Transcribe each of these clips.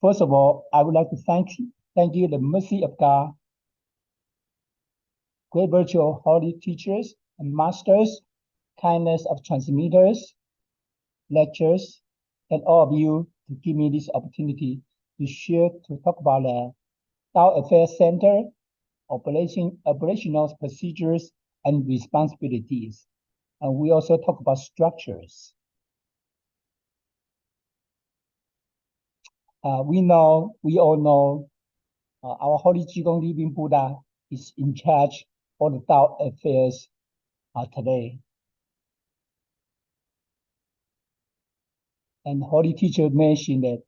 First of all, I would like to thank you, the mercy of God, great virtual holy teachers and masters, kindness of transmitters, lectures, and all of you to give me this opportunity to talk about the Tao Affairs Center, operational procedures and responsibilities. And we also talk about structures. We all know our Holy Qigong Living Buddha is in charge of the Tao affairs today. And Holy Teacher mentioned that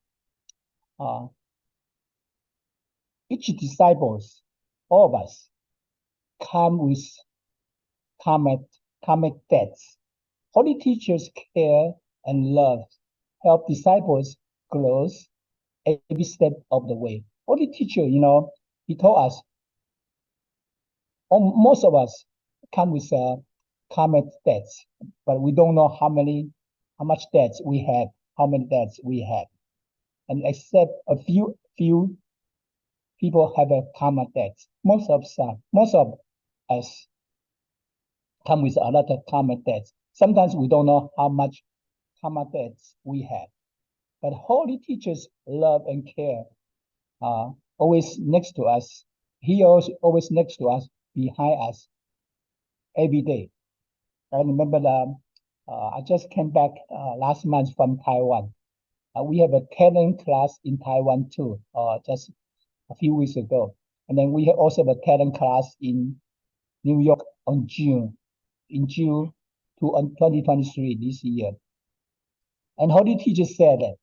each disciples, all of us, come with karmic debts. Holy Teachers care and love, help disciples grow every step of the way. Holy Teacher, he told us, most of us come with karmic debts, but we don't know how much debts we have, how many debts we have. And except a few people have a karma debts. Most of us come with a lot of karma debts. Sometimes we don't know how much karma debts we have. But Holy Teachers love and care, always next to us. He always next to us, behind us, every day. I remember I just came back last month from Taiwan. We have a talent class in Taiwan too, just a few weeks ago. And then we also have a talent class in New York in June 2023 this year. And Holy Teacher said that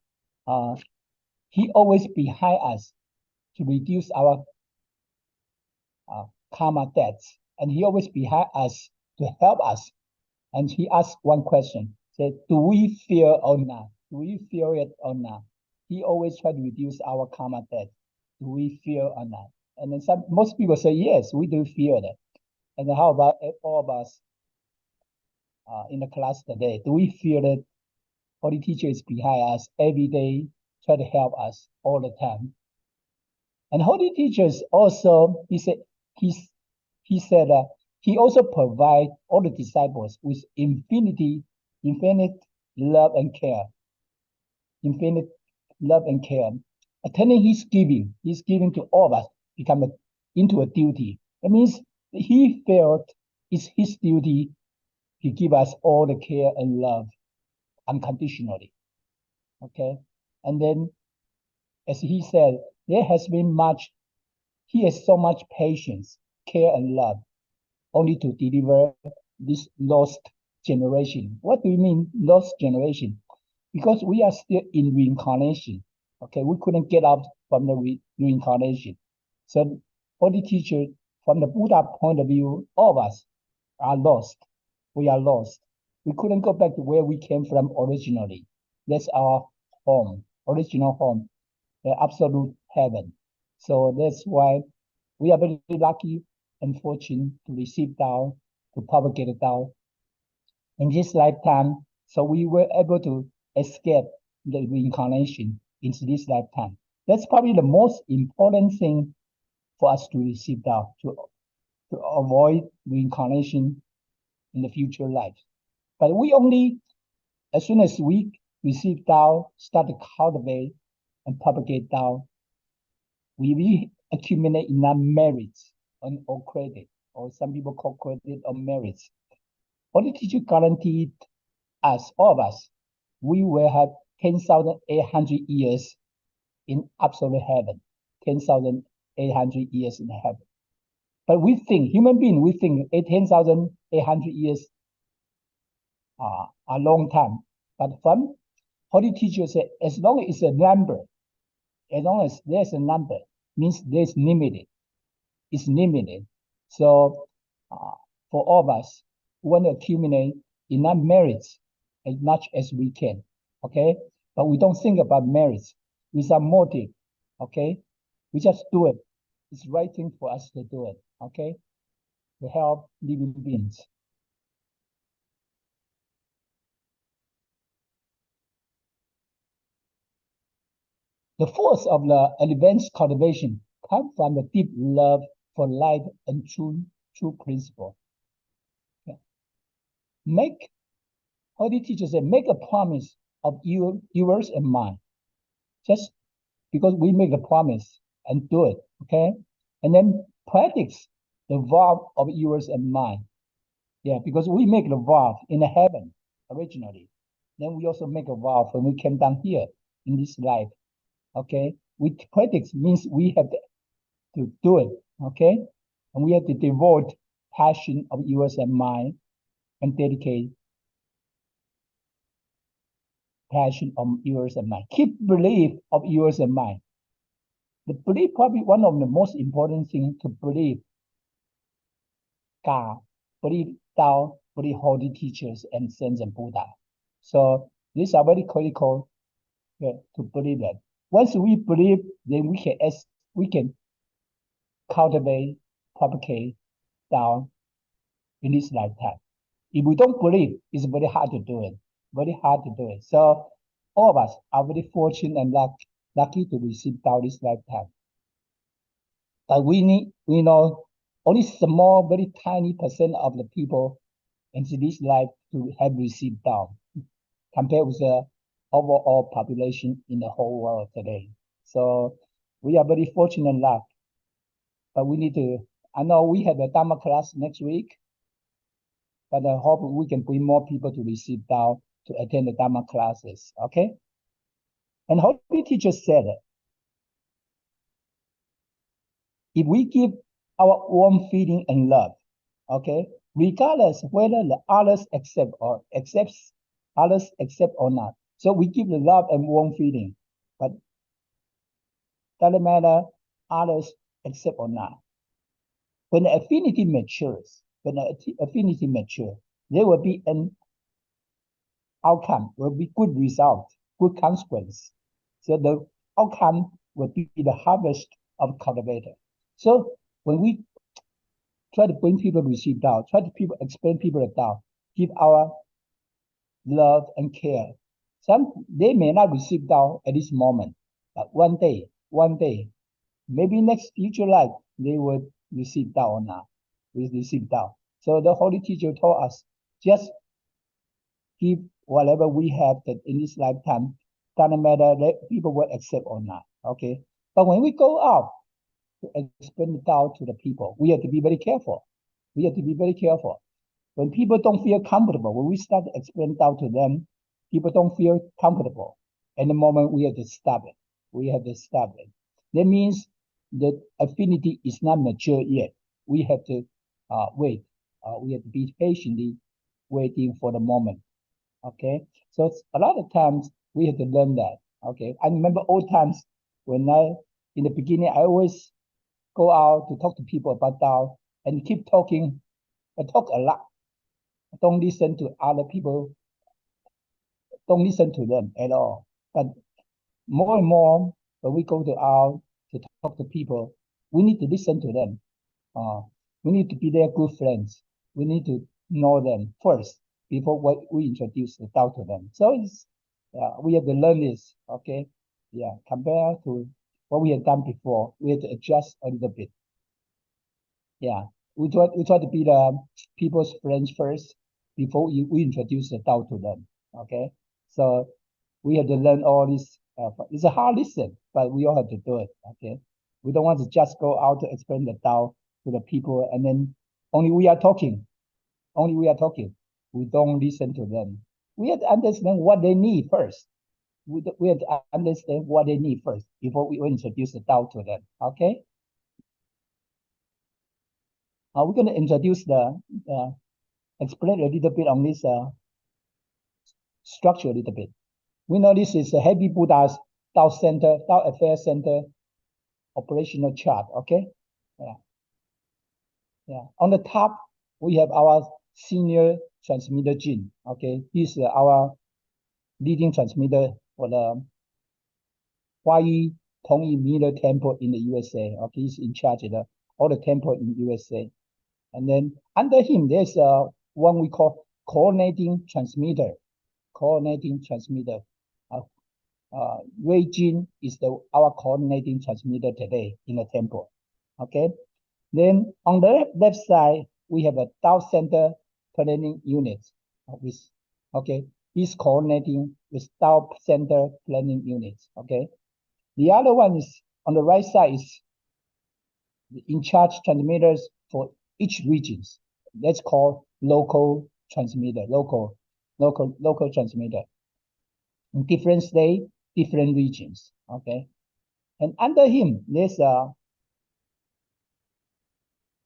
he always behind us to reduce our karma debts. And he always behind us to help us. And he asked one question, said, do we fear or not? Do we fear it or not? He always try to reduce our karma debt. Do we fear or not? And then most people say, yes, we do fear that. And then how about all of us in the class today? Do we feel that Holy Teacher is behind us every day, try to help us all the time? And Holy Teachers also, he said he also provide all the disciples with infinite love and care. Infinite love and care. Attending his giving to all of us become into a duty. It means he felt it's his duty to give us all the care and love unconditionally. Okay? And then, as he said, he has so much patience, care, and love, only to deliver this lost generation. What do you mean, lost generation? Because we are still in reincarnation. Okay, we couldn't get out from the reincarnation. So, Holy Teacher, from the Buddha point of view, all of us are lost. We are lost. We couldn't go back to where we came from originally. That's our home, original home, the absolute heaven. So that's why we are very lucky and fortunate to receive Tao, to propagate the Tao in this lifetime. So we were able to escape the reincarnation into this lifetime. That's probably the most important thing for us to receive Tao, to avoid reincarnation in the future life. But we only, as soon as we receive Tao, start to cultivate and propagate Tao, we accumulate enough merits or credit, or some people call credit or merits. Holy Teacher guaranteed us, all of us, we will have 10,800 years in absolute heaven, 10,800 years in heaven. But we think, human beings, we think 10,800 years are a long time. But from Holy Teacher said, as long as it's a number, as long as there's a number, means there's limited. It's limited. So for all of us, we want to accumulate enough merits as much as we can. Okay? But we don't think about merits without motive. Okay? We just do it. It's the right thing for us to do it. Okay? To help living beings. The force of the advanced cultivation comes from the deep love for light and true principle. Okay. Holy teacher said, make a promise of yours and mine. Just because we make a promise and do it, okay? And then practice the vow of yours and mine. Yeah, because we make the vow in the heaven originally. Then we also make a vow when we came down here in this life. Okay, we practice means we have to do it. Okay, and we have to devote passion of yours and mine, and dedicate passion of yours and mine. Keep belief of yours and mine. The belief probably one of the most important things to believe God, believe Tao, believe holy teachers and saints and Buddha. So these are very critical to believe that. Once we believe, then we can cultivate, propagate Tao in this lifetime. If we don't believe, it's very hard to do it. Very hard to do it. So all of us are very fortunate and lucky to receive Tao this lifetime. But we know only small, very tiny percent of the people in this life to have received Tao compared with the overall population in the whole world today. So we are very fortunate and lucky. But we need to, I know we have a Dharma class next week, but I hope we can bring more people to receive Tao to attend the Dharma classes, okay? And Holy Teacher said, if we give our warm feeling and love, okay, regardless whether the others accept or not. So we give the love and warm feeling, but doesn't matter others accept or not. When the affinity matures, there will be an outcome, will be good result, good consequence. So the outcome will be the harvest of cultivator. So when we try to bring people to receive Tao, try to explain people the Tao, give our love and care. They may not receive Tao at this moment, but one day, maybe next future life, they will receive Tao or not. We receive Tao. So the Holy Teacher told us, just give whatever we have that in this lifetime, doesn't matter that people will accept or not. Okay. But when we go out to explain the Tao to the people, we have to be very careful. We have to be very careful. When people don't feel comfortable, when we start to explain Tao to them, people don't feel comfortable. At the moment, we have to stop it. We have to stop it. That means the affinity is not mature yet. We have to wait. We have to be patiently waiting for the moment. Okay. So a lot of times we have to learn that. Okay. I remember old times when in the beginning, I always go out to talk to people about Tao and keep talking. I talk a lot. Don't listen to other people. Don't listen to them at all. But more and more, when we go out to talk to people, we need to listen to them. We need to be their good friends. We need to know them first before we introduce the Tao to them. So we have to learn this, okay? Yeah, compared to what we have done before, we have to adjust a little bit. Yeah, we try to be the people's friends first before we introduce the Tao to them, okay? So we have to learn all this. It's a hard lesson, but we all have to do it, okay? We don't want to just go out to explain the Tao to the people and then only we are talking. We don't listen to them. We have to understand what they need first. We have to understand what they need first before we introduce the Tao to them, okay? We're going to introduce explain a little bit on this structure a little bit. We know this is a Happy Buddha's Tao Center, Tao Affairs Center operational chart, okay? Yeah. On the top, we have our senior transmitter Jin, okay? He's our leading transmitter for the Huayi Tongyi Middle Temple in the USA, okay? He's in charge of all the temple in USA. And then under him, there's one we call coordinating transmitter. Ray Jin is our coordinating transmitter today in the temple. Okay. Then on the left side, we have a Dao Center planning unit with, okay, he's coordinating with Dao Center planning units. Okay. The other one is on the right side is the in charge transmitters for each regions. That's called local transmitter, local transmitter. In different state, different regions. Okay. And under him, there's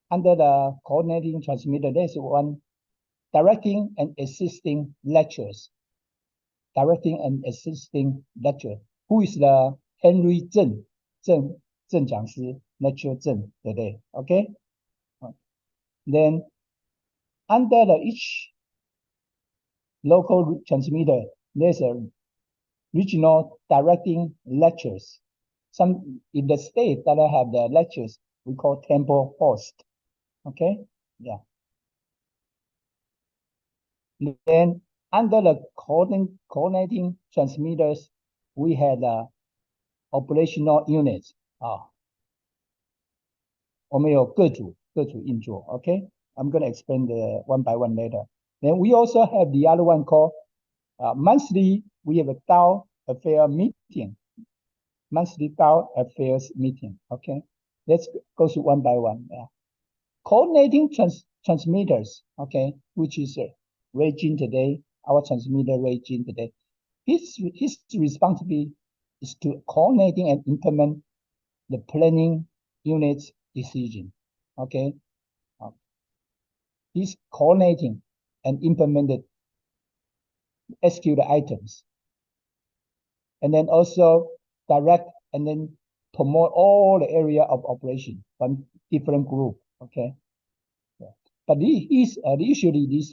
under the coordinating transmitter, there's one directing and assisting lectures. Directing and assisting lecture. Who is the Henry Zheng讲师 lecture Zheng today? Okay. Then under each local transmitter, there's a regional directing lectures. Some in the state that I have the lectures, we call temple host. Okay, yeah. Then under the coordinating transmitters, we had operational units. 我们有各组运作. Okay, I'm going to explain the one by one later. Then we also have the other one called monthly. We have a Dao affair meeting. Monthly Dao affairs meeting. Okay, let's go through one by one. Yeah. Coordinating transmitters. Okay, which is Ray Jin today. Our transmitter Ray Jin today. His responsibility is to coordinating and implement the planning unit's decision. Okay, he's coordinating and implemented execute items, and then also direct and then promote all the area of operation from different group. Okay, yeah. But usually this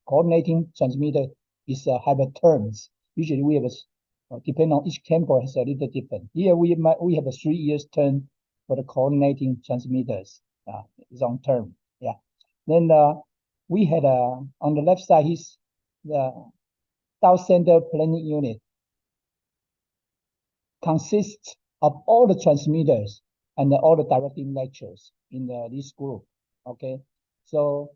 coordinating transmitter is have a terms. Usually we have a depending on each temple has a little different. Here we have a 3 years term for the coordinating transmitters. It's on term. Yeah. Then we had on the left side is the Dao Center planning unit. Consists of all the transmitters and all the directing lectures in this group. Okay, so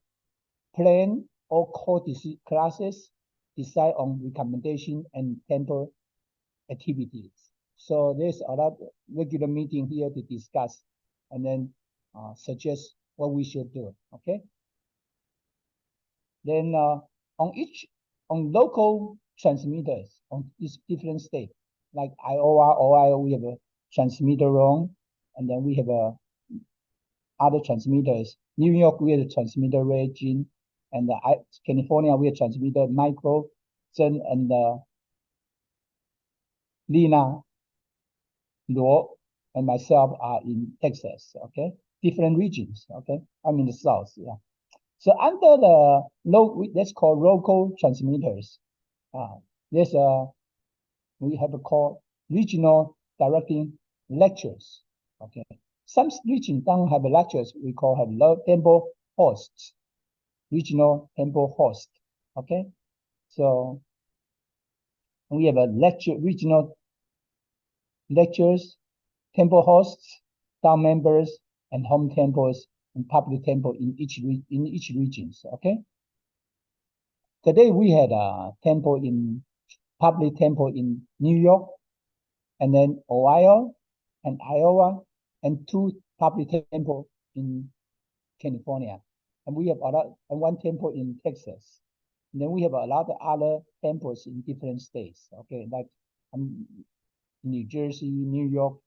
plan all core classes, decide on recommendation and temple activities. So there's a lot of regular meeting here to discuss and then suggest what we should do. Okay. Then on local transmitters on these different states, like Ohio, we have a transmitter wrong, and then we have other transmitters. New York, we have a transmitter Ray Jin, and California, we have transmitter Michael Zheng and Lina Luo and myself are in Texas. Okay, different regions. Okay, I'm in the South. Yeah. So under the that's called local transmitters. There's we have a called regional directing lectures. Okay, some region don't have lectures. We call have temple hosts, regional temple host. Okay, so we have a regional lectures, temple hosts, town members, and home temples and public temple in each regions. Okay. Today we had a public temple in New York, and then Ohio and Iowa, and 2 public temple in California, and we have one temple in Texas. And then we have a lot of other temples in different states. Okay, like New Jersey, New York,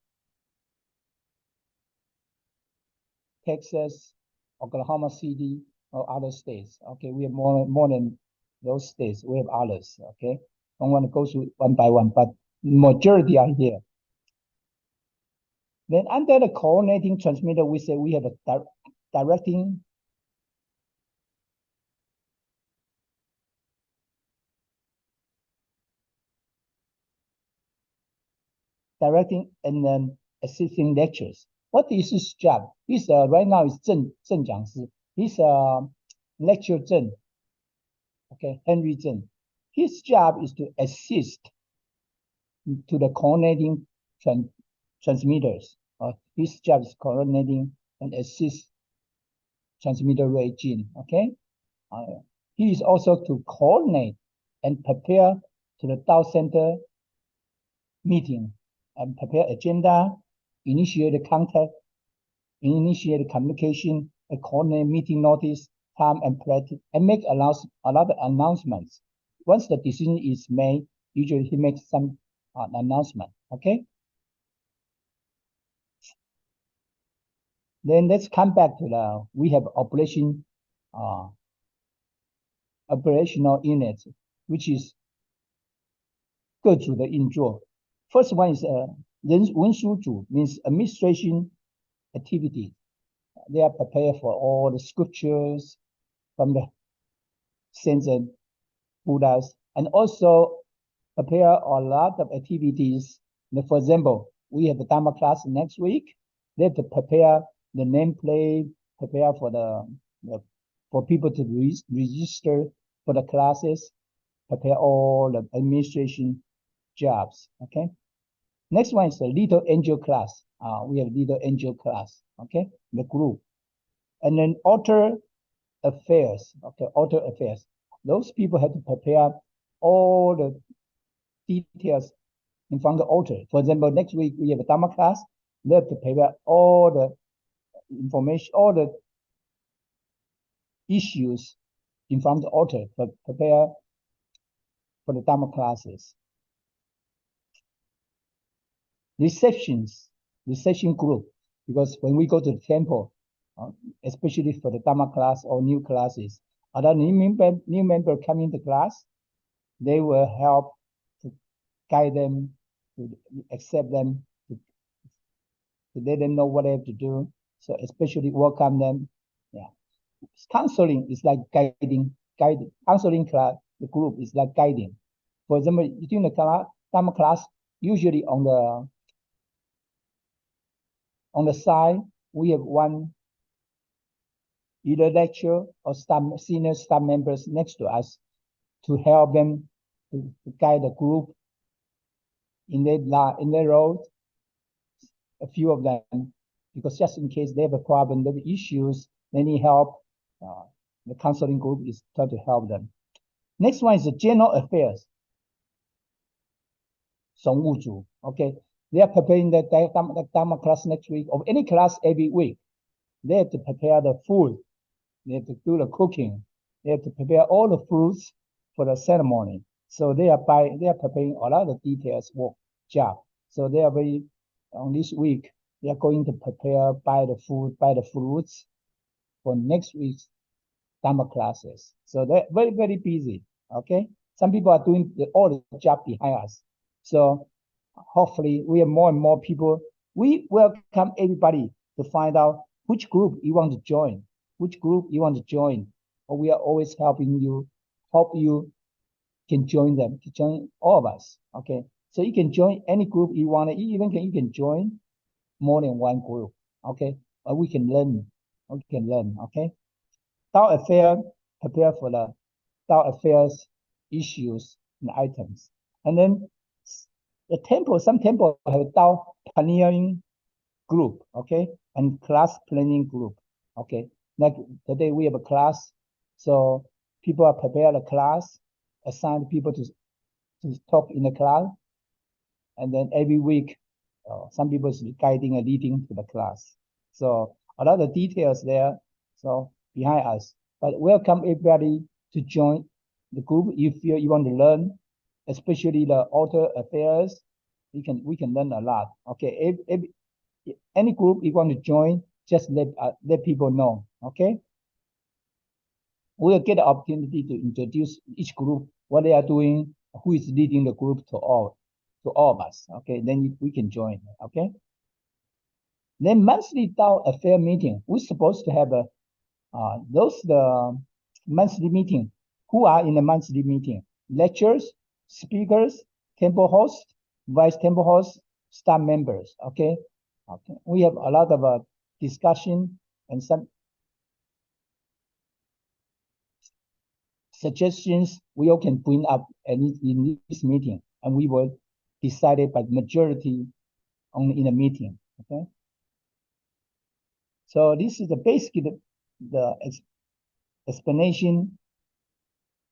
Texas, Oklahoma City, or other states. Okay, we have more than those states. We have others. Okay, I don't want to go through one by one, but majority are here. Then under the coordinating transmitter, we say we have a directing and then assisting lectures. What is his job? He's right now is Zheng讲师. He's lecture Zheng. Okay, Henry Zheng. His job is to assist to the coordinating transmitters. His job is coordinating and assist transmitter regime. Okay. He is also to coordinate and prepare to the Tao Center meeting and prepare agenda, initiate the contact, initiate communication, and coordinate meeting notice, time and practice, and make a lot of announcements. Once the decision is made, usually he makes some announcement. Okay. Then let's come back to we have operational units, which is 各组的运作. First one is 文书组 means administration activity. They are prepared for all the scriptures from the saints and Buddhas, and also prepare a lot of activities. For example, we have the Dharma class next week. They have to prepare the nameplate, prepare for for people to register for the classes, prepare all the administration jobs. Okay. Next one is the Little Angel class. We have Little Angel class. Okay, the group, and then altar affairs. Okay, altar affairs. Those people have to prepare all the details in front of the altar. For example, next week we have a Dharma class. They have to prepare all the information, all the issues in front of the altar to prepare for the Dharma classes. Reception group, because when we go to the temple, especially for the Dharma class or new classes, other new member coming to class, they will help to guide them, to accept them, to let them know what they have to do. So especially welcome them. Yeah, counseling is like guiding. Counseling class, the group is like guiding. For example, during the Dharma class, usually on the side, we have one either lecturer or senior staff members next to us to help them to guide the group in their road. A few of them, because just in case they have a problem, they have issues, they need help. The counseling group is trying to help them. Next one is the general affairs. 总务组, okay. They are preparing the Dharma class next week, or any class every week. They have to prepare the food. They have to do the cooking. They have to prepare all the fruits for the ceremony. So they are preparing a lot of details work job. So they are on this week, they are going to prepare, buy the food, buy the fruits for next week's Dharma classes. So they're very, very busy. Okay. Some people are doing all the job behind us. So hopefully we have more and more people. We welcome everybody to find out which group you want to join, Or we are always helping you, hope you can join them, to join all of us. Okay. So you can join any group you want. You can join more than one group. Okay. Or we can learn. Okay. Tao affair, prepare for the Tao affairs issues and items. And then some temple have a Tao planning group, okay, and class planning group, okay. Like today we have a class, so people are prepare the class, assign people to talk in the class, and then every week, some people is guiding and leading to the class. So a lot of details there, so behind us. But welcome everybody to join the group if you want to learn, especially the altar affairs. We can learn a lot. Okay, any group you want to join, just let people know. Okay, we'll get the opportunity to introduce each group, what they are doing, who is leading the group to all of us. Okay, then we can join. Okay. Then monthly Tao affair meeting. We're supposed to have the monthly meeting. Who are in the monthly meeting? Lecturers, speakers, temple hosts, vice temple hosts, staff members. Okay. Okay. We have a lot of discussion and some suggestions we all can bring up in this meeting, and we will decided by the majority only in a meeting. Okay. So this is basically the explanation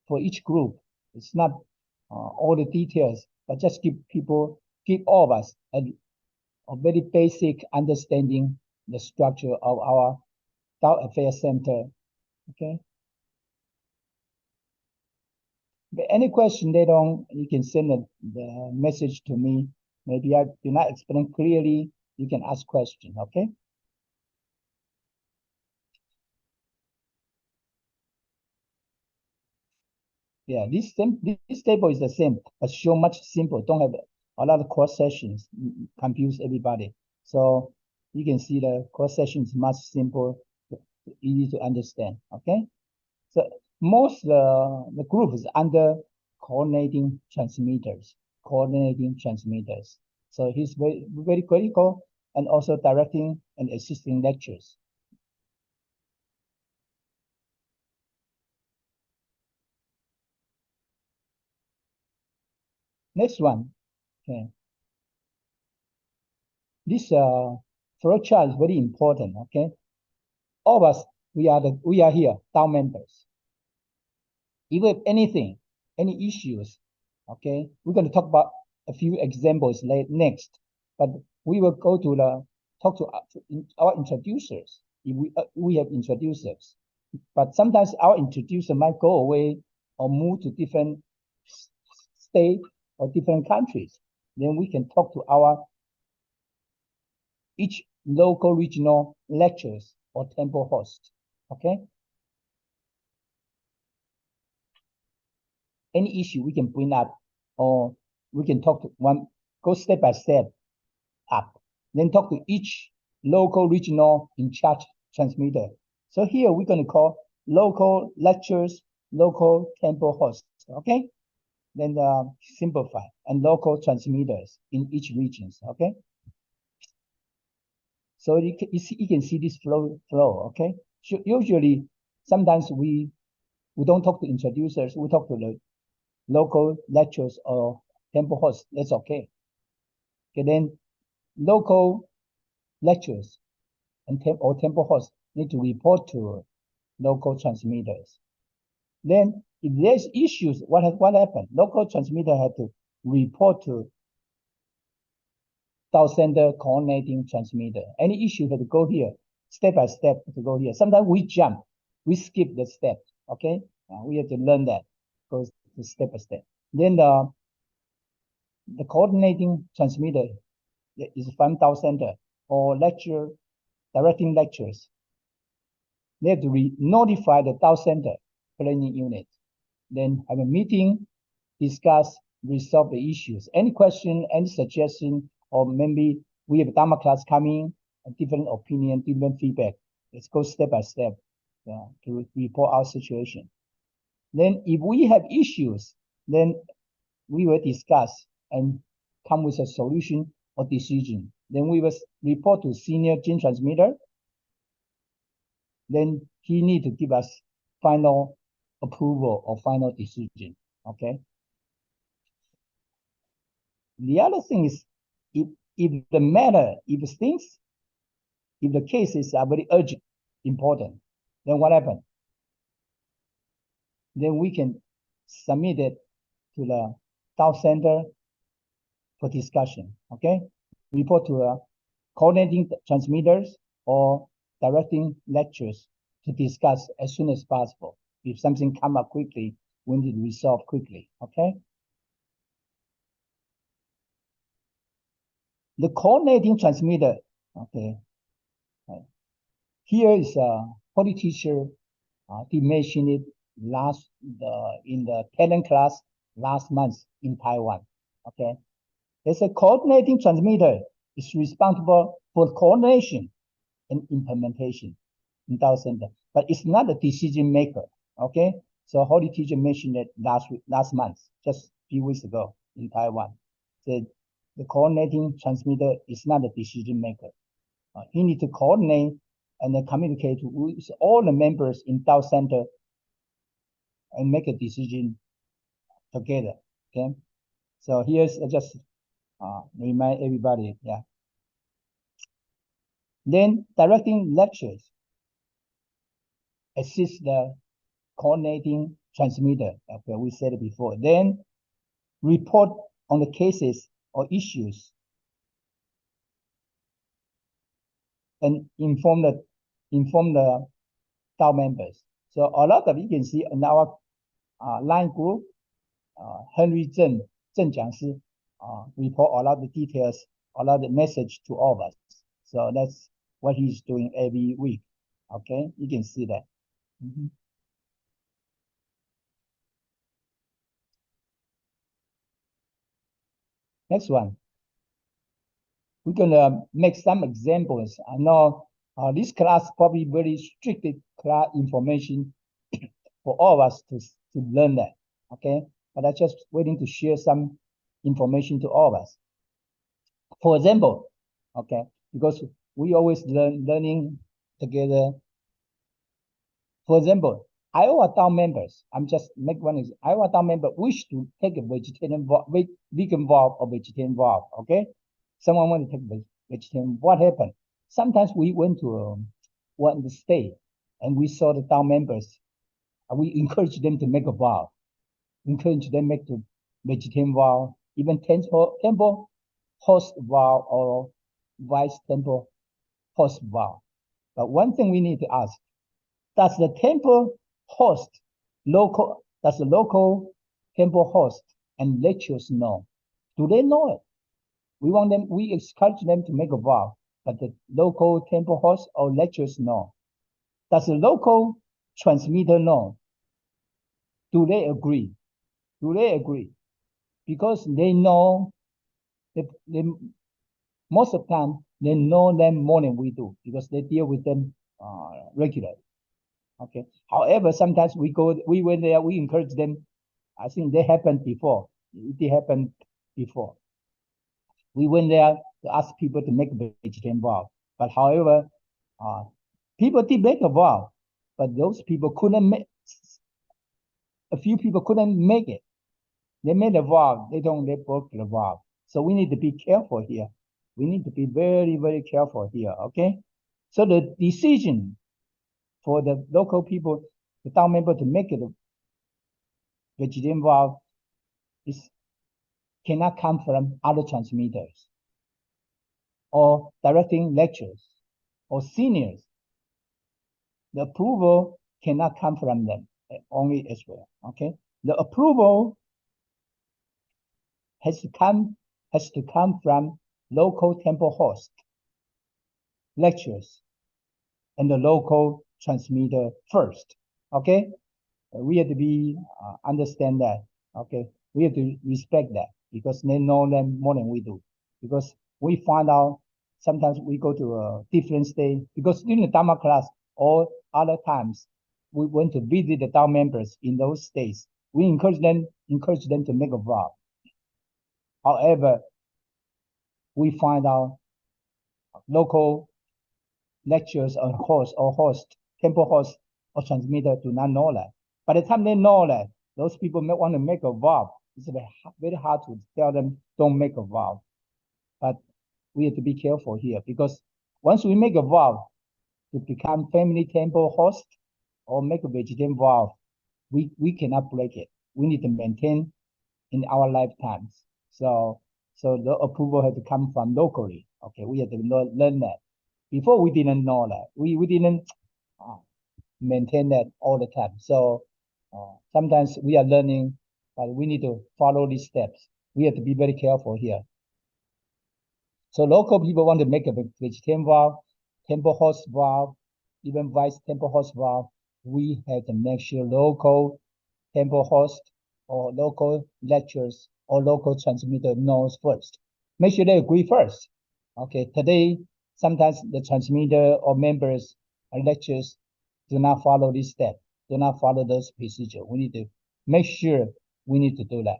for each group. It's not all the details, but just give all of us a very basic understanding the structure of our Tao Affairs Center. Okay. But any question later on, you can send the message to me. Maybe I do not explain clearly. You can ask question. Okay. Yeah, this table is the same, but show much simple. Don't have a lot of cross sections, confuse everybody. So you can see the cross section is much simple, easy to understand. Okay, so most the group is under coordinating transmitters. So he's very critical and also directing and assisting lectures. Next one, okay. This flow chart is very important. Okay, all of us we are here, Tao members. If we have anything, any issues, okay, we're going to talk about a few examples next. But we will go to talk to our introducers if we have introducers. But sometimes our introducer might go away or move to different state or different countries. Then we can talk to each local regional lectures or temple host. Okay. Any issue we can bring up, or we can talk to go step by step up, then talk to each local regional in charge transmitter. So here we're going to call local lectures, local temple hosts. Okay. Then simplify and local transmitters in each regions. Okay. So you can see this flow. Okay. So usually, sometimes we don't talk to introducers. We talk to the local lectures or temple hosts. That's okay. Okay. Then local lectures and temple hosts need to report to local transmitters. Then if there's issues, what happened? Local transmitter had to report to Tao Center coordinating transmitter. Any issue had to go here, step by step to go here. Sometimes we jump, we skip the step. Okay, we have to learn that, goes to step by step. Then the coordinating transmitter is from Tao Center or directing lectures. They have to notify the Tao Center planning unit. Then have a meeting, discuss, resolve the issues. Any question, any suggestion, or maybe we have a Dharma class coming, a different opinion, different feedback. Let's go step by step to report our situation. Then if we have issues, then we will discuss and come with a solution or decision. Then we will report to senior gene transmitter. Then he need to give us final approval or final decision. Okay. The other thing is, if the cases are very urgent, important, then what happens? Then we can submit it to the Tao Center for discussion. Okay, report to coordinating transmitters or directing lectures to discuss as soon as possible. If something come up quickly, we need to resolve quickly. Okay. The coordinating transmitter. Okay. Here is a Holy Teacher. He mentioned it in the talent class last month in Taiwan. Okay. There's a coordinating transmitter is responsible for coordination and implementation in Tao Center, but it's not a decision maker. Okay. So Holy Teacher mentioned it last month, just a few weeks ago in Taiwan. The coordinating transmitter is not a decision maker. He needs to coordinate and then communicate with all the members in Tao Center and make a decision together. Okay. So here's just remind everybody. Yeah. Then directing lectures, assist the coordinating transmitter. Okay, we said it before. Then report on the cases or issues and inform the Dao members. So a lot of you can see in our line group, Henry Zheng讲师 report a lot of the details, a lot of the message to all of us. So that's what he's doing every week. Okay, you can see that. Next one. We're gonna make some examples. I know this class probably very strict class information for all of us to learn that. Okay, but I'm just waiting to share some information to all of us. For example, okay, because we always learning together. For example, Iowa Town members, I'm just make one example. Iowa Town member wish to take a vegan vow or vegetarian vow, okay? Someone want to take vegetarian, what happened? Sometimes we went to one state and we saw the town members, we encourage them to make a vow, encourage them make the vegetarian vow, even temple host vow or vice temple host vow. But one thing we need to ask, does the local temple host and lecturers know? Do they know it? We encourage them to make a vow, but the local temple host or lecturers know. Does the local transmitter know? Do they agree? Do they agree? Because they know, most of the time, they know them more than we do because they deal with them regularly. Okay. However, sometimes we went there, we encourage them. I think they happened before. It happened before. We went there to ask people to make a vegetarian vow. But however, people did make a vow, but those people couldn't make. A few people couldn't make it. They made a vow. They broke the vow. So we need to be careful here. We need to be very, very careful here. Okay. So the decision for the local people, the town member to make it a vegetarian vow cannot come from other transmitters or directing lectures or seniors. The approval cannot come from them only as well. Okay, the approval has to come from local temple host, lecturers, and the local transmitter first. Okay, we have to be understand that. Okay, we have to respect that because they know them more than we do. Because we find out sometimes we go to a different state because during the Dharma class or other times we went to visit the Dao members in those states. We encourage them to make a vow. However, we find out local lecturers or host, temple host or transmitter do not know that. By the time they know that, those people may want to make a vow. It's very hard to tell them don't make a vow. But we have to be careful here because once we make a vow to become family temple host or make a vegetarian vow, we cannot break it. We need to maintain in our lifetimes. So the approval has to come from locally. Okay, we have to learn that. Before we didn't know that. We didn't maintain that all the time. So sometimes we are learning, but we need to follow these steps. We have to be very careful here. So local people want to make a vegetarian vow, temple host vow, even vice temple host vow. We have to make sure local temple host or local lecturers or local transmitter knows first. Make sure they agree first. Okay, today, sometimes the transmitter or members or lecturers do not follow this step, do not follow those procedures. We need to make sure we need to do that.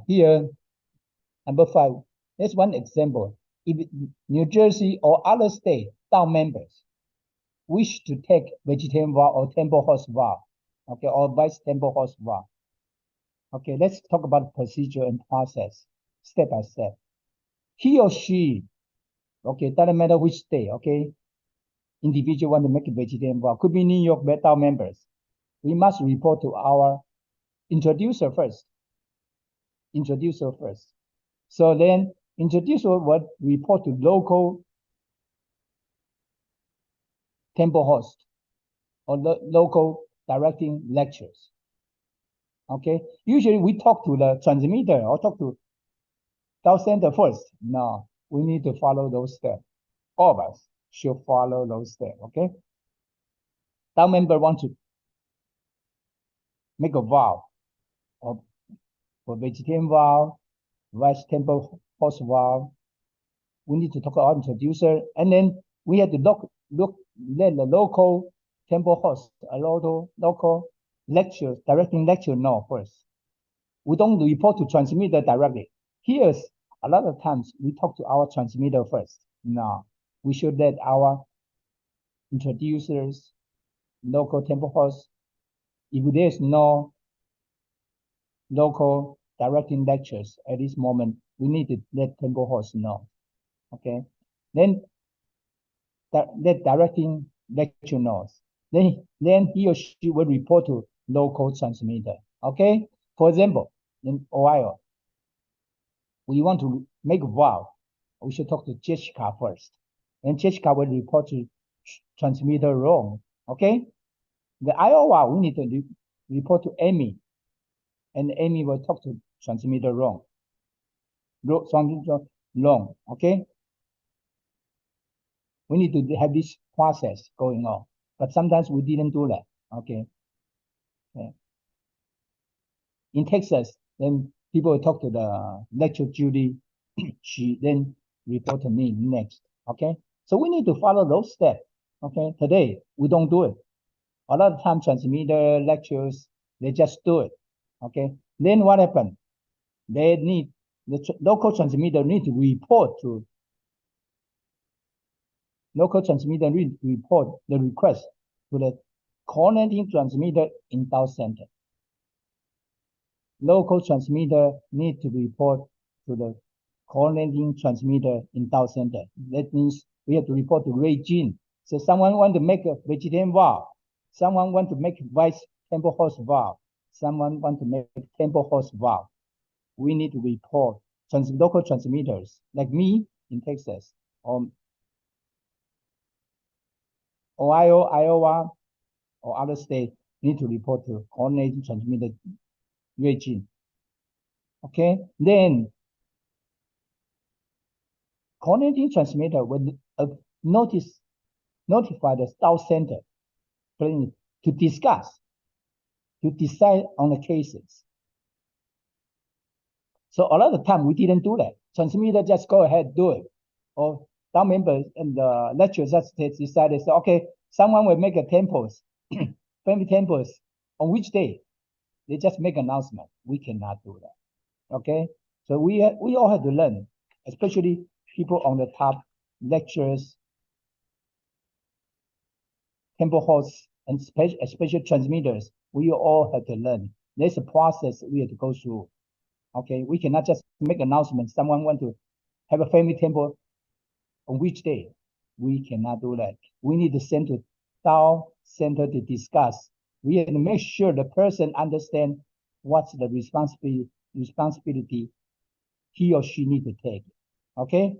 Here, number 5, there's one example. If New Jersey or other state Dao members wish to take vegetarian vow or temple host vow, okay, or vice temple host vow. Okay, let's talk about procedure and process, step by step. He or she, okay, doesn't matter which state, okay, individual want to make a vegetarian vow, could be New York Bethel members. We must report to our introducer first. Introducer first. So then introducer would report to local temple host or local directing lectures. Okay, usually we talk to the transmitter or talk to Dao center first. No, we need to follow those steps. All of us should follow those steps. Okay, Dao member want to make a vow or for vegetarian vow, vice temple host vow. We need to talk to our introducer, and then we have to let the local temple host, a local lecture, directing lecture know first. We don't report to transmitter directly. Here's a lot of times we talk to our transmitter first. No, we should let our introducers, local temple hosts, if there's no local directing lectures at this moment, we need to let temple hosts know. Okay, then let directing lecture knows. Then he or she will report to local transmitter. Okay, for example, in Ohio, we want to make a vow. We should talk to Jessica first. And Jessica will report to transmitter wrong. Okay, the Iowa we need to report to Amy, and Amy will talk to transmitter wrong. Wrong. Okay, we need to have this process going on, but sometimes we didn't do that. Okay. In Texas, then people will talk to the lecture Judy. She then report to me next. Okay, so we need to follow those steps. Okay, today we don't do it. A lot of time transmitter lectures, they just do it. Okay, then what happened? They need the local transmitter need to report to local transmitter need to report the request to the coordinating transmitter in Dao Center. Local transmitter need to report to the coordinating transmitter in Dao Center. That means we have to report to Regine. So someone want to make a vegetarian vow. Someone want to make vice temple host vow. Someone want to make temple host vow. We need to report local transmitters like me in Texas, or Ohio, Iowa, or other states need to report to coordinating transmitter Regine. Okay, then coordinating transmitter will notify the Dao Center to discuss, to decide on the cases. So a lot of time we didn't do that. Transmitter just go ahead, do it. Or Dao members and the lecturers just decided, so, okay, someone will make a temples, family temples, on which day? They just make announcement. We cannot do that. Okay? So we all have to learn, especially people on the top, lecturers, temple hosts, and especially transmitters. We all have to learn. There's a process we have to go through. Okay, we cannot just make announcements. Someone want to have a family temple on which day? We cannot do that. We need to send to Dao Center to discuss. We have to make sure the person understand what's the responsibility he or she need to take. Okay?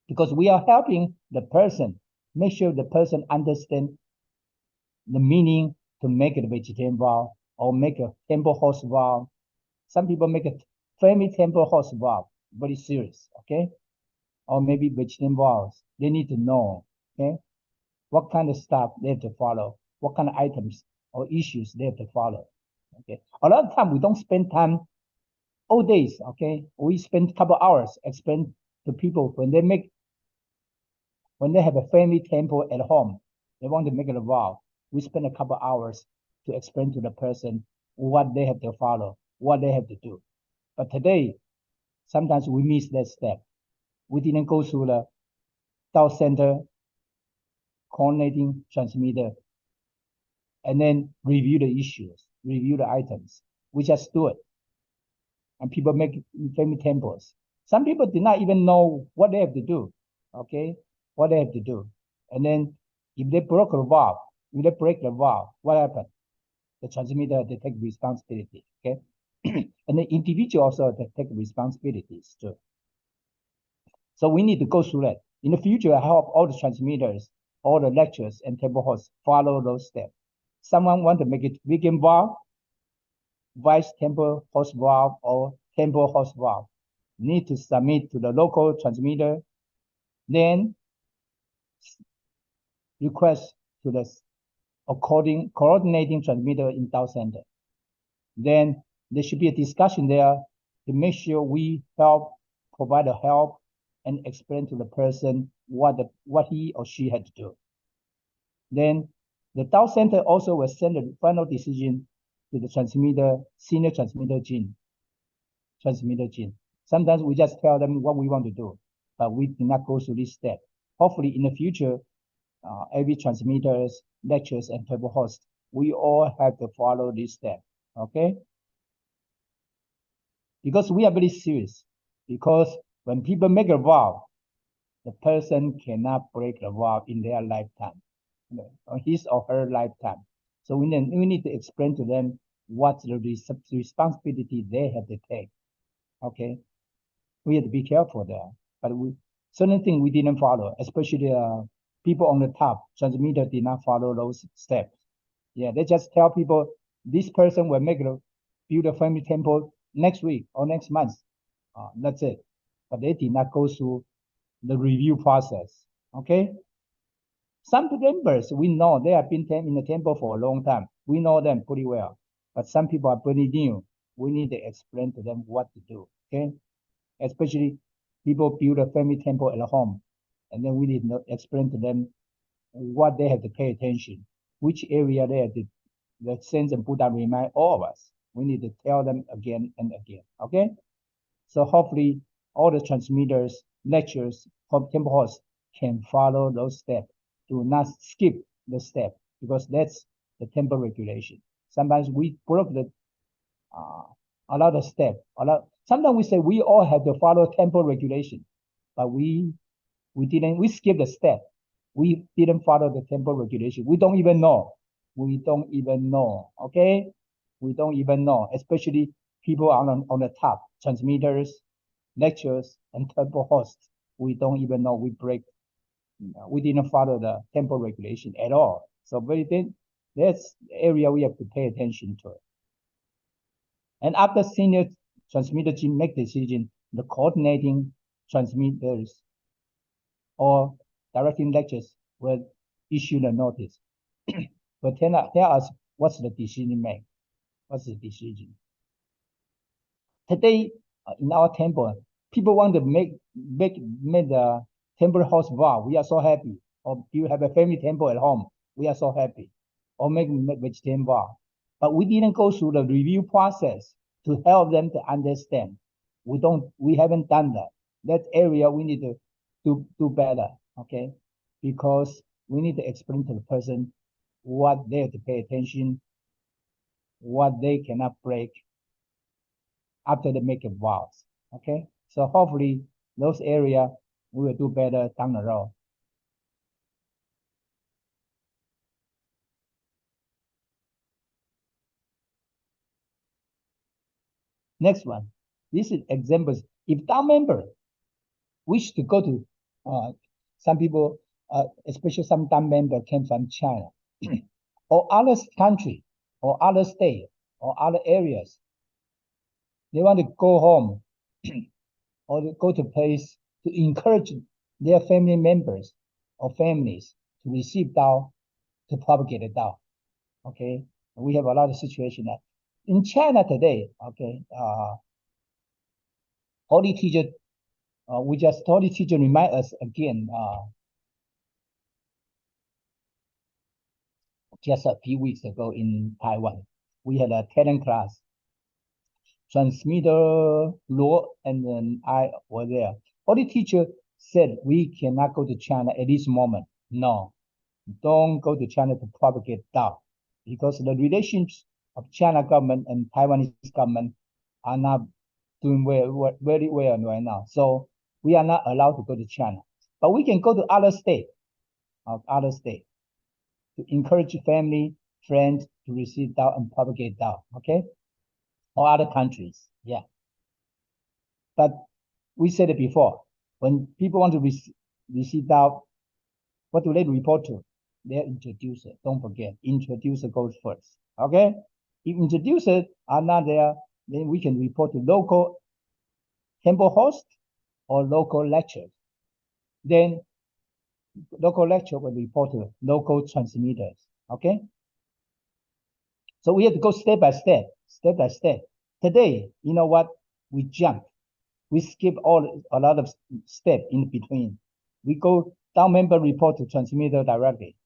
Because we are helping the person, make sure the person understand the meaning to make a vegetarian vow or make a temple host vow. Some people make a family temple host vow, very serious, okay? Or maybe vegetarian vows. They need to know, okay? What kind of stuff they have to follow, what kind of items or issues they have to follow, okay? A lot of time we don't spend time all days, okay? We spend a couple hours explain to people when they have a family temple at home, they want to make a vow. We spend a couple hours to explain to the person what they have to follow, what they have to do. But today, sometimes we miss that step. We didn't go through the Dao Center coordinating transmitter and then review the issues, review the items. We just do it. And people make family temples. Some people did not even know what they have to do, okay? What they have to do. And then if they broke a valve, if they break the valve, what happened? The transmitter, they take responsibility, okay? And the individual also they take responsibilities too. So we need to go through that. In the future, I hope all the transmitters, all the lectures and temple hosts follow those steps. Someone want to make it weekend valve, vice temple host valve, or temple host valve, need to submit to the local transmitter, then request to the coordinating transmitter in Dao Center. Then there should be a discussion there to make sure we provide the help and explain to the person what he or she had to do. Then the Dao Center also will send the final decision to the senior transmitter Jin. Sometimes we just tell them what we want to do, but we do not go through this step. Hopefully in the future, every transmitters, lectures, and table host, we all have to follow this step, okay? Because we are very serious. Because when people make a vow, the person cannot break the vow in their lifetime, his or her lifetime. So we need to explain to them what the responsibility they have to take, okay? We have to be careful there, but certain things we didn't follow, especially people on the top, transmitter did not follow those steps. Yeah, they just tell people, this person will build a family temple next week or next month. That's it. But they did not go through the review process, okay? Some members, we know they have been in the temple for a long time. We know them pretty well. But some people are pretty new. We need to explain to them what to do, okay? Especially people build a family temple at home. And then we need to explain to them what they have to pay attention, which area they have to, the Saints and Buddha remind all of us. We need to tell them again and again, okay? So hopefully all the transmitters, lectures, temple hosts can follow those steps. Do not skip the step because that's the temple regulation. Sometimes we broke a lot of steps. Sometimes we say we all have to follow temple regulation, but we didn't. We skipped the step. We didn't follow the temple regulation. We don't even know. We don't even know. Okay, we don't even know. Especially people on the top, transmitters, lectures, and temple hosts. We don't even know. We didn't follow the temple regulation at all. So that's the area we have to pay attention to. And after senior transmitter team make decision, the coordinating transmitters or directing lectures will issue the notice. But tell us what's the decision made. What's the decision? Today in our temple, people want to make the temple house vow. We are so happy. Or you have a family temple at home. We are so happy. Or make vegetarian vow. But we didn't go through the review process to help them to understand. We haven't done that. That area we need to do better, okay? Because we need to explain to the person what they have to pay attention, what they cannot break after they make a vows, okay? So hopefully those areas we will do better down the road. Next one, this is examples. If Dao member wish to go to, some people, especially some Dao member came from China, or other country, or other state, or other areas. They want to go home or to go to place to encourage their family members or families to receive Dao, to propagate the Dao. Okay, we have a lot of situation that in China today. Okay, Holy Teacher, Holy Teacher remind us again. Just a few weeks ago in Taiwan, we had a talent class. Transmitter, Luo, and then I were there. Holy Teacher said we cannot go to China at this moment. No, don't go to China to propagate Dao. because the relations of China government and Taiwanese government are not doing very well right now. So we are not allowed to go to China, but we can go to other states, to encourage family, friends to receive Dao and propagate Dao, okay? Or other countries, yeah. But we said it before, when people want to receive Dao, what do they report to? Their introducer. Don't forget, introducer goes first, okay? If introducers are not there, then we can report to local temple host or local lecturers. Then local lecturer will report to local transmitters, okay? So we have to go step by step. Today, you know what? We jump. We skip a lot of steps in between. We go down member report to transmitter directly.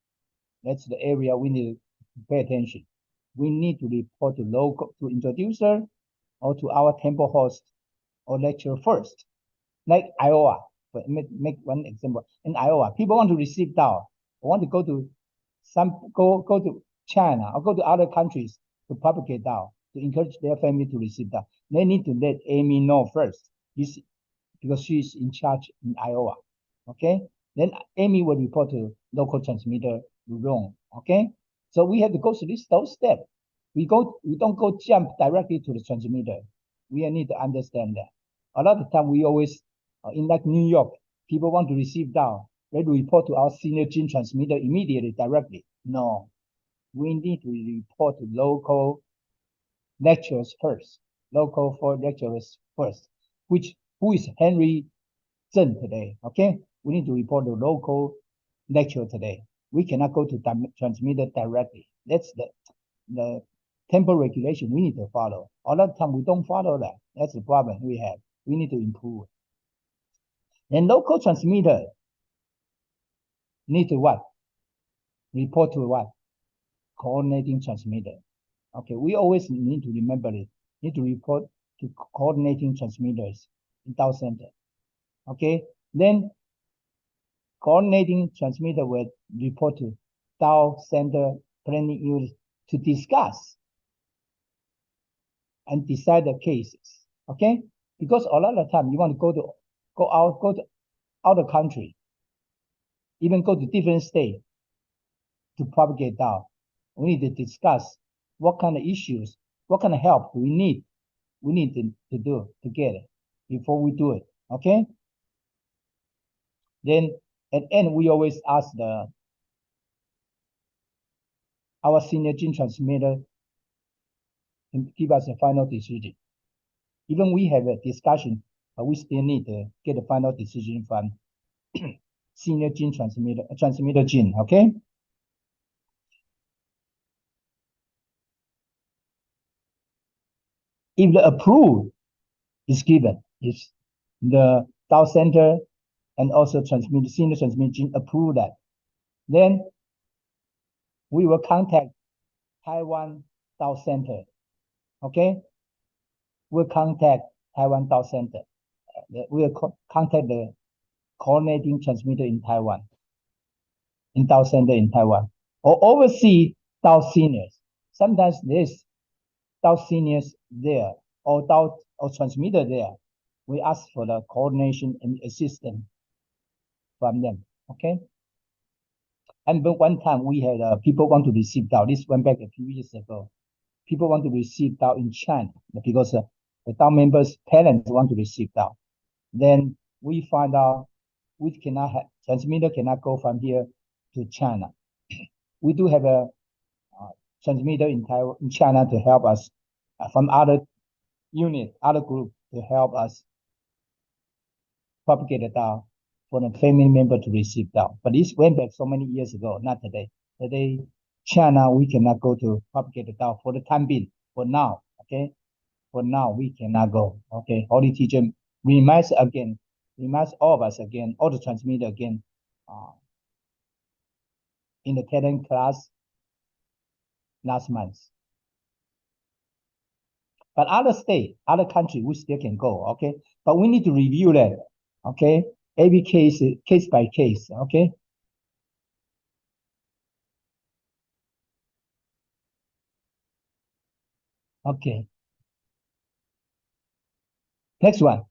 That's the area we need to pay attention. We need to report to introducer or to our temple host or lecturer first. Like Iowa, make one example. In Iowa, people want to receive Dao, want to go to China or go to other countries to propagate Dao, to encourage their family to receive Dao. They need to let Amy know first, because she's in charge in Iowa. Okay, then Amy will report to local transmitter wrong. Okay, so we have to go through those steps. We don't go jump directly to the transmitter. We need to understand that. A lot of time we always in like New York, people want to receive Dao. They report to our senior Jin transmitter immediately, directly. No, we need to report to local lecturers first. Local for lecturers first. Who is Henry Zheng today? Okay, we need to report the local lecturer today. We cannot go to transmitter directly. That's the temple regulation we need to follow. A lot of time we don't follow that. That's the problem we have. We need to improve. And local transmitter need to what? Report to what? Coordinating transmitter. Okay, we always need to remember it. Need to report to coordinating transmitters in Dao Center. Okay, then coordinating transmitter will report to Dao Center planning unit to discuss and decide the cases. Okay, because a lot of time you want to go to other country, even go to different state to propagate Dao. We need to discuss what kind of issues, what kind of help we need to do together before we do it. Okay. Then at the end, we always ask our senior Jin transmitter to give us a final decision. Even we have a discussion, but we still need to get a final decision from senior Jin transmitter Jin. Okay. If the approval is given, if the Dao Center and also senior transmitter approve that, then we will contact Taiwan Dao Center. Okay, we'll contact Taiwan Dao Center. We'll contact the coordinating transmitter in Taiwan, in Dao Center in Taiwan, or oversee Dao seniors. Sometimes there's Dao seniors there or Dao or transmitter there. We ask for the coordination and assistance from them. Okay. And but one time we had people want to receive Dao. This went back a few years ago. People want to receive Dao in China because the Dao members' parents want to receive Dao. Then we find out we cannot have transmitter cannot go from here to China. We do have a transmitter in Taiwan, in China, to help us from other unit, other group to help us propagate the Dao for the family member to receive Dao. But this went back so many years ago, not today. Today, China, we cannot go to propagate the Dao for the time being. For now, okay? For now, we cannot go. Okay, Holy Teacher reminds all of us again, all the transmitter again, in the talent class last month. But other state, other country, we still can go, okay? But we need to review that, okay? Every case by case, okay? Okay. Next one.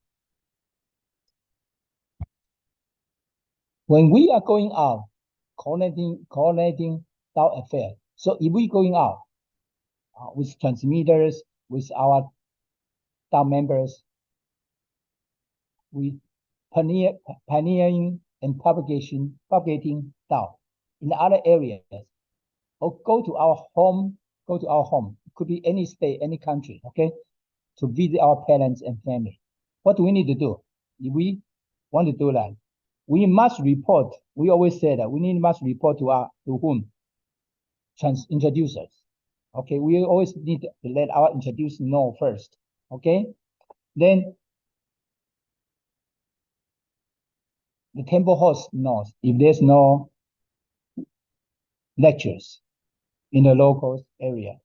When we are going out, coordinating our affair. So if we going out with transmitters, with our DAO members, we pioneering and propagating DAO in other areas, or go to our home. It could be any state, any country, okay, to visit our parents and family. What do we need to do? If we want to do that, we must report. We always say that must report to whom? Introducers. Okay, we always need to let our introducers know first. Okay, then the temple host knows if there's no lectures in the local area.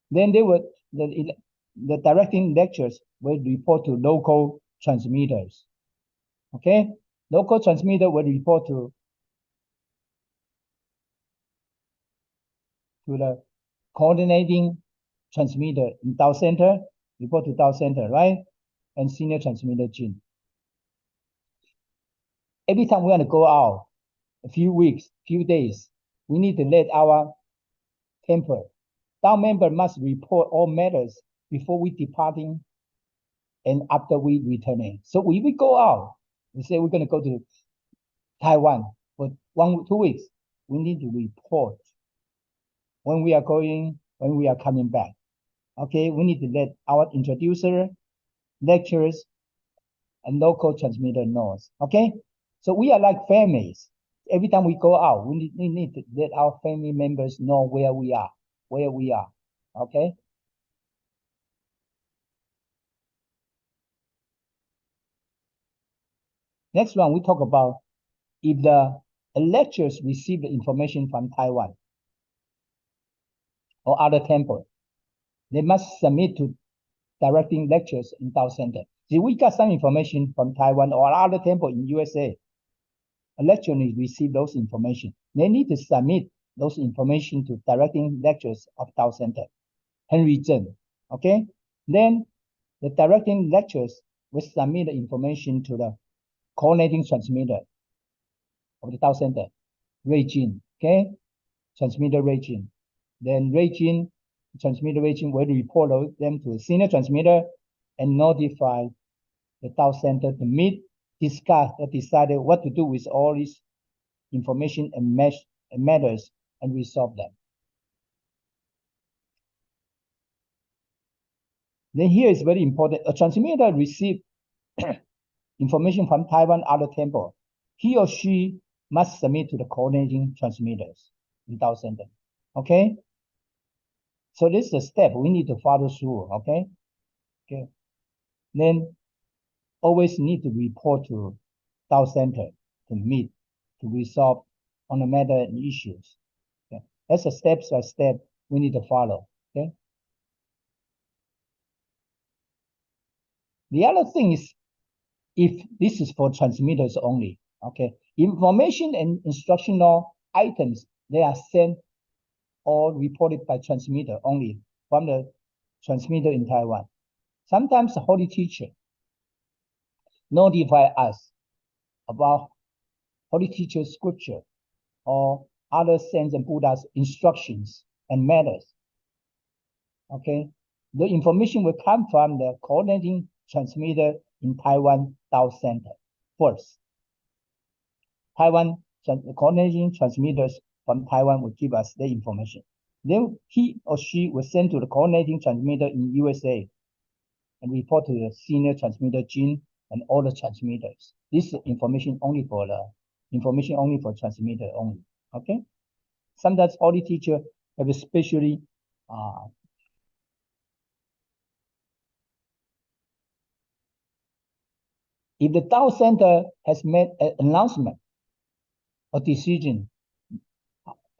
Then the directing lectures will report to local transmitters. Okay, local transmitter will report to the coordinating transmitter in DAO center, report to DAO center, right? And senior transmitter Jin. Every time we want to go out, a few weeks, few days, we need to let our temple. DAO member must report all matters before we departing and after we returning. So if we go out, we say we're going to go to Taiwan for 2 weeks, we need to report when we are going, when we are coming back. Okay, we need to let our introducer, lecturers, and local transmitter knows. Okay, so we are like families. Every time we go out, we need to let our family members know where we are. Okay. Next one, we talk about if the lecturers receive the information from Taiwan or other temple, they must submit to directing lectures in DAO Center. See, we got some information from Taiwan or other temple in USA. A lecturer needs to receive those information. They need to submit those information to directing lectures of DAO Center, Henry Zheng. Okay, then the directing lectures will submit the information to the coordinating transmitter of the DAO Center, Ray Jin. Okay, transmitter Ray Jin. Then Ray Jin, transmitter Ray Jin will report them to the senior transmitter and notify the DAO Center to meet, discuss, or decide what to do with all this information and matters and resolve them. Then here is very important. A transmitter receive information from Taiwan other temple. He or she must submit to the coordinating transmitters in DAO Center. Okay? So this is a step we need to follow through. Okay? Okay. Then always need to report to DAO Center to meet, to resolve on the matter and issues. Okay? That's a step by step we need to follow. Okay? The other thing is, if this is for transmitters only, okay, information and instructional items, they are sent or reported by transmitter only from the transmitter in Taiwan. Sometimes the holy teacher notify us about holy teacher scripture or other saints and Buddha's instructions and matters. Okay, the information will come from the coordinating transmitter in Taiwan DAO Center first. Taiwan coordinating transmitters from Taiwan will give us the information. Then he or she will send to the coordinating transmitter in USA and report to the senior transmitter Jin and all the transmitters. This is information only for transmitter only. Okay. Sometimes holy teacher have especially if the DAO Center has made an announcement or decision,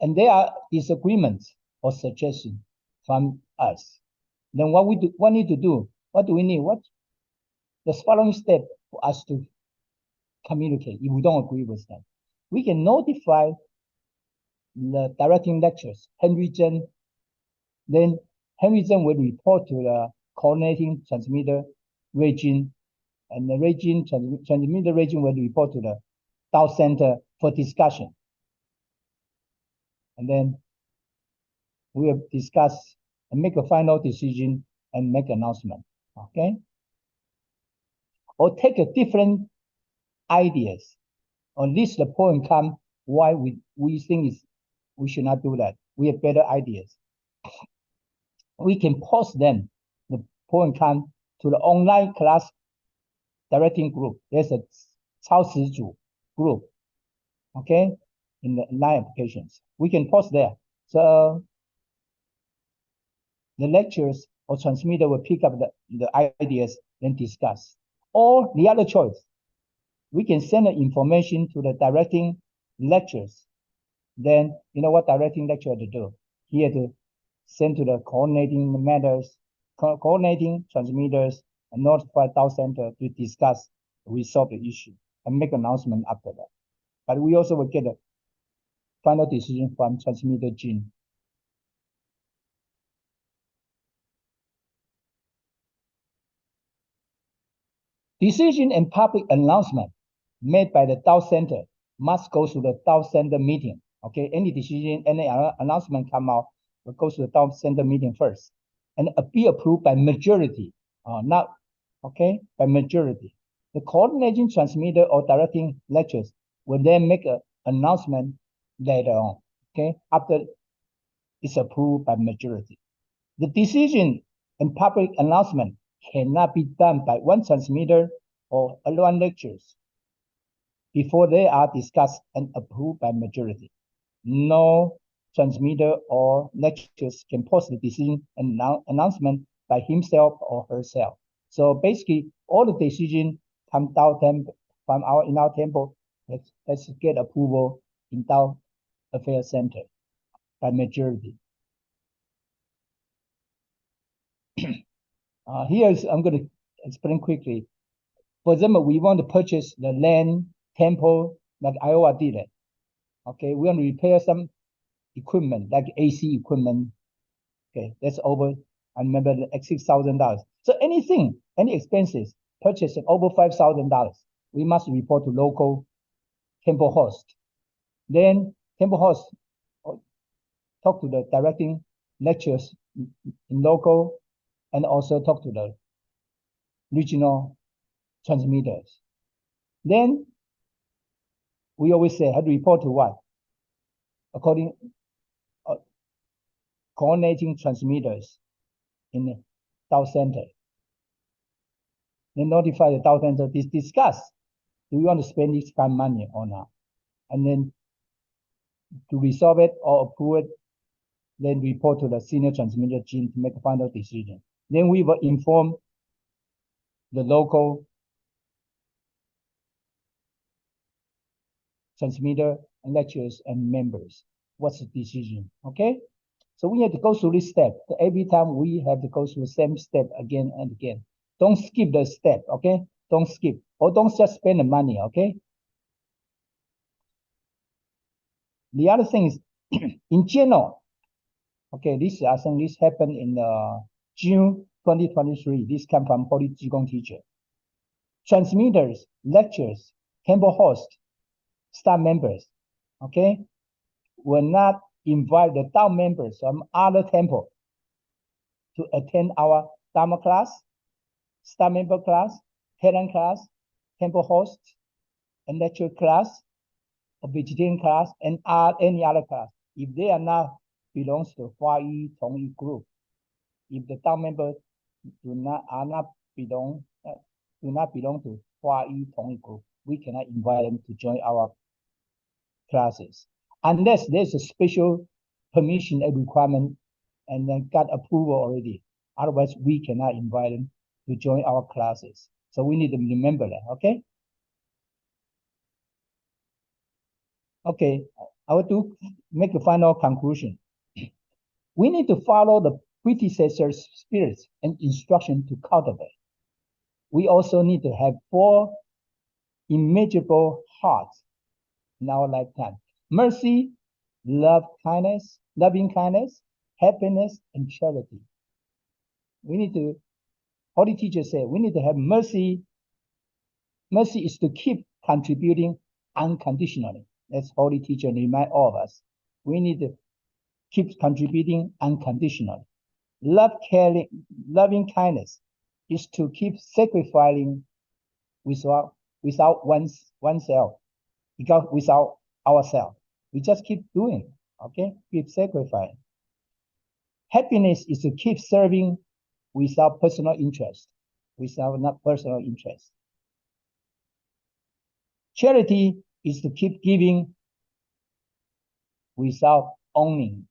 and there are disagreements or suggestions from us, then what need to do? What do we need? What the following step for us to communicate if we don't agree with them? We can notify the directing lectures, Henry Zheng, then Henry Zheng will report to the coordinating transmitter region, and the transmitter region will report to the Dao Center for discussion. And then we will discuss and make a final decision and make announcement. Okay? Or take a different ideas, or list the pro and con why we think we should not do that. We have better ideas. We can post them, the pro and con, to the online class directing group. There's a 超时组 group, okay, in the online applications. We can post there. So the lecturers or transmitter will pick up the ideas and discuss. Or the other choice, we can send the information to the directing lecturers. Then, you know what directing lecturer to do? Here to send to the coordinating matters, coordinating transmitters, and notify Dao Center to discuss, resolve the issue, and make announcement after that. But we also will get a final decision from transmitter Jin. Decision and public announcement made by the Dao Center must go to the Dao Center meeting. Okay, any decision, any announcement come out will go to the Dao Center meeting first, and be approved by majority, not, okay, by majority. The coordinating transmitter or directing lectures will then make an announcement later on, okay, after it's approved by majority. The decision and public announcement cannot be done by one transmitter or one lectures before they are discussed and approved by majority. No transmitter or lectures can post the decision and announcement by himself or herself. So basically, all the decision come down from in our temple. Let's get approval in Dao Affairs Center by majority. I'm going to explain quickly. For example, we want to purchase the land temple like Iowa did it. Okay, we want to repair some equipment like AC equipment. Okay, that's over. I remember $6,000. So anything, any expenses purchased over $5,000, we must report to local temple host. Then temple host talk to the directing lectures in local, and also talk to the regional transmitters. Then we always say, have to report to what? According coordinating transmitters in the Dao Center. Then notify the Dao Center to discuss, do we want to spend this kind of money or not? And then to resolve it or approve it, then report to the senior transmitter team to make a final decision. Then we will inform the local transmitter and lecturers and members what's the decision. Okay, so we have to go through this step. Every time we have to go through the same step again and again. Don't skip the step. Okay, don't skip, or don't just spend the money. Okay, the other thing is in general, okay, this I think this happened in June 2023. This came from Holy Jigong teacher. Transmitters, lecturers, temple host, staff members, okay, will not invite the Dao members from other temple to attend our Dharma class, staff member class, parent class, temple host, and lecture class, or vegetarian class, and any other class. If they are not belongs to Hua Yi Tong Yi group, if the Dao members do not belong to Hua Yi Tong Yi group, we cannot invite them to join our classes unless there's a special permission and requirement and then got approval already. Otherwise, we cannot invite them to join our classes. So we need to remember that. Okay. Okay, I want to make a final conclusion. We need to follow the predecessor's spirits and instruction to cultivate. We also need to have 4 immeasurable hearts in our lifetime: mercy, loving kindness, happiness, and charity. We need to, Holy Teacher said, we need to have mercy. Mercy is to keep contributing unconditionally. That's Holy Teacher remind all of us. We need to keep contributing unconditionally. Loving kindness is to keep sacrificing without oneself, because without ourselves. We just keep doing, okay? Keep sacrificing. Happiness is to keep serving without personal interest, not personal interest. Charity is to keep giving without owning,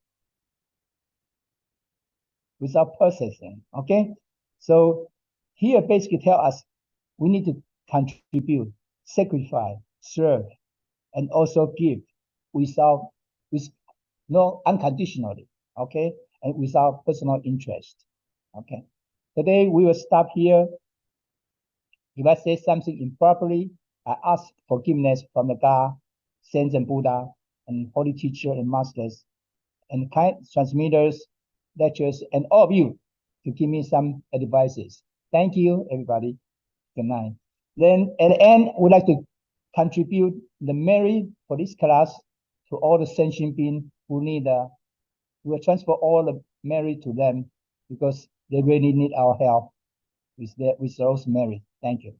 without possessing, okay? So here basically tell us we need to contribute, sacrifice, serve, and also give with no unconditionally, okay? And without personal interest, okay? Today we will stop here. If I say something improperly, I ask forgiveness from the God, saints and Buddha, and Holy Teacher and Masters, and kind transmitters, lecturers, and all of you to give me some advices. Thank you, everybody. Good night. Then at the end, we'd like to contribute the merit for this class to all the sentient beings who need, we will transfer all the merit to them because they really need our help with those merit. Thank you.